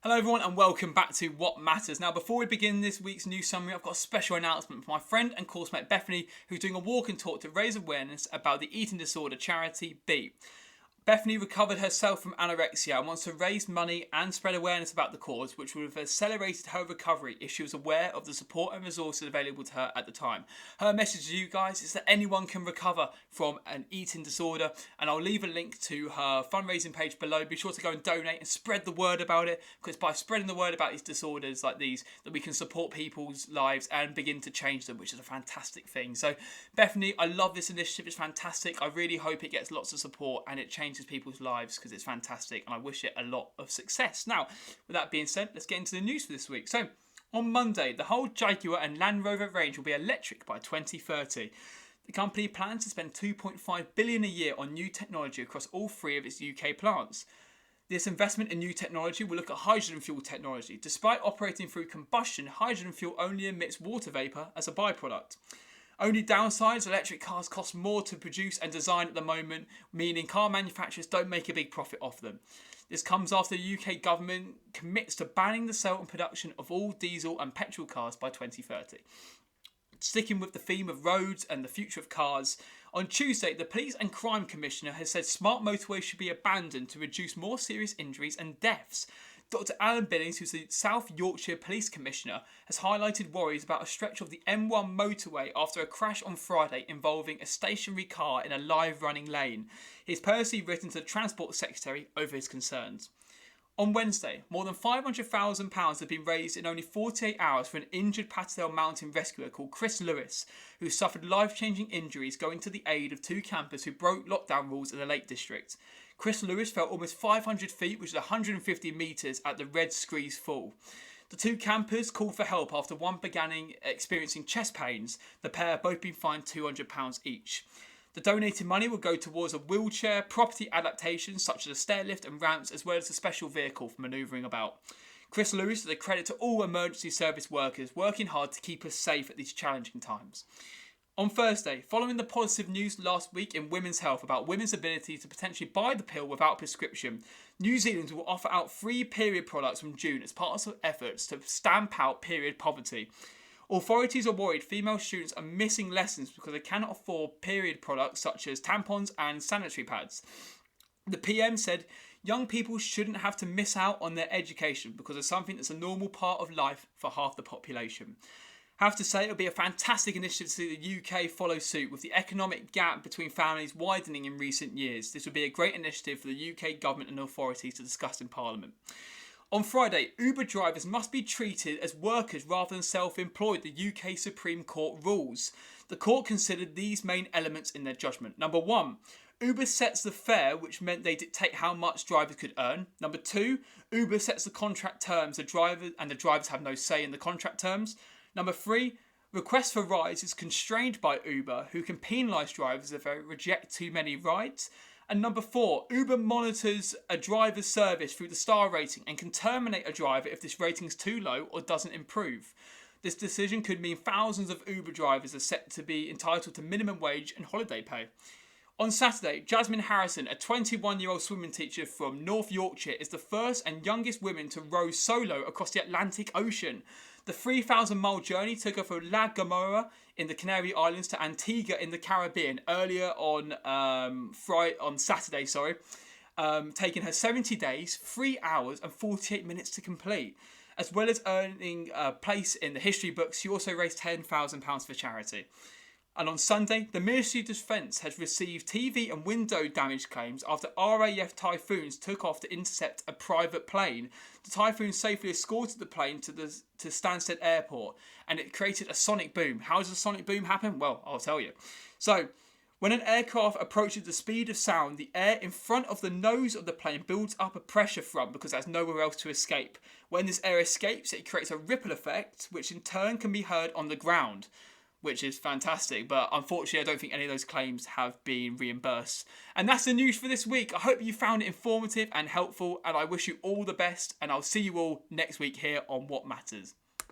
Hello everyone and welcome back to What Matters. Now before we begin this week's news summary, I've got a special announcement from my friend and course mate Bethany, who's doing a walk and talk to raise awareness about the Eating Disorder Charity B. Bethany recovered herself from anorexia and wants to raise money and spread awareness about the cause, which would have accelerated her recovery if she was aware of the support and resources available to her at the time. Her message to you guys is that anyone can recover from an eating disorder, and I'll leave a link to her fundraising page below. Be sure to go and donate and spread the word about it, because by spreading the word about these disorders like these, that we can support people's lives and begin to change them, which is a fantastic thing. So Bethany, I love this initiative. It's fantastic. I really hope it gets lots of support and it changes people's lives, because it's fantastic and I wish it a lot of success. Now, with that being said, let's get into the news for this week. So, on Monday, the whole Jaguar and Land Rover range will be electric by 2030. The company plans to spend $2.5 billion a year on new technology across all three of its UK plants. This investment in new technology will look at hydrogen fuel technology. Despite operating through combustion, hydrogen fuel only emits water vapour as a byproduct. Only downsides, electric cars cost more to produce and design at the moment, meaning car manufacturers don't make a big profit off them. This comes after the UK government commits to banning the sale and production of all diesel and petrol cars by 2030. Sticking with the theme of roads and the future of cars, on Tuesday, the Police and Crime Commissioner has said smart motorways should be abandoned to reduce more serious injuries and deaths. Dr Alan Billings, who's the South Yorkshire Police Commissioner, has highlighted worries about a stretch of the M1 motorway after a crash on Friday involving a stationary car in a live running lane. He's personally written to the Transport Secretary over his concerns. On Wednesday, more than £500,000 have been raised in only 48 hours for an injured Patterdale mountain rescuer called Chris Lewis, who suffered life-changing injuries going to the aid of two campers who broke lockdown rules in the Lake District. Chris Lewis fell almost 500 feet, which is 150 metres, at the Red Screes Fall. The two campers called for help after one began experiencing chest pains. The pair have both been fined £200 each. The donated money will go towards a wheelchair, property adaptations such as a stair lift and ramps, as well as a special vehicle for manoeuvring about. Chris Lewis is a credit to all emergency service workers working hard to keep us safe at these challenging times. On Thursday, following the positive news last week in women's health about women's ability to potentially buy the pill without prescription, New Zealand will offer out free period products from June as part of efforts to stamp out period poverty. Authorities are worried female students are missing lessons because they cannot afford period products such as tampons and sanitary pads. The PM said young people shouldn't have to miss out on their education because of something that's a normal part of life for half the population. I have to say, it would be a fantastic initiative to see the UK follow suit, with the economic gap between families widening in recent years. This would be a great initiative for the UK government and authorities to discuss in Parliament. On Friday, Uber drivers must be treated as workers rather than self-employed, the UK Supreme Court rules. The court considered these main elements in their judgment. Number one, Uber sets the fare, which meant they dictate how much drivers could earn. Number two, Uber sets the contract terms, the drivers have no say in the contract terms. Number three, requests for rides is constrained by Uber, who can penalise drivers if they reject too many rides. And number four, Uber monitors a driver's service through the star rating and can terminate a driver if this rating is too low or doesn't improve. This decision could mean thousands of Uber drivers are set to be entitled to minimum wage and holiday pay. On Saturday, Jasmine Harrison, a 21-year-old swimming teacher from North Yorkshire, is the first and youngest woman to row solo across the Atlantic Ocean. The 3,000-mile journey took her from La Gomera in the Canary Islands to Antigua in the Caribbean earlier on Saturday, taking her 70 days, 3 hours and 48 minutes to complete. As well as earning a place in the history books, she also raised £10,000 for charity. And on Sunday, the Ministry of Defence has received TV and window damage claims after RAF Typhoons took off to intercept a private plane. The Typhoon safely escorted the plane to Stansted Airport, and it created a sonic boom. How does a sonic boom happen? Well, I'll tell you. So, when an aircraft approaches the speed of sound, the air in front of the nose of the plane builds up a pressure front because there's nowhere else to escape. When this air escapes, it creates a ripple effect, which in turn can be heard on the ground, which is fantastic, but unfortunately I don't think any of those claims have been reimbursed. And that's the news for this week. I hope you found it informative and helpful, and I wish you all the best, and I'll see you all next week here on What Matters.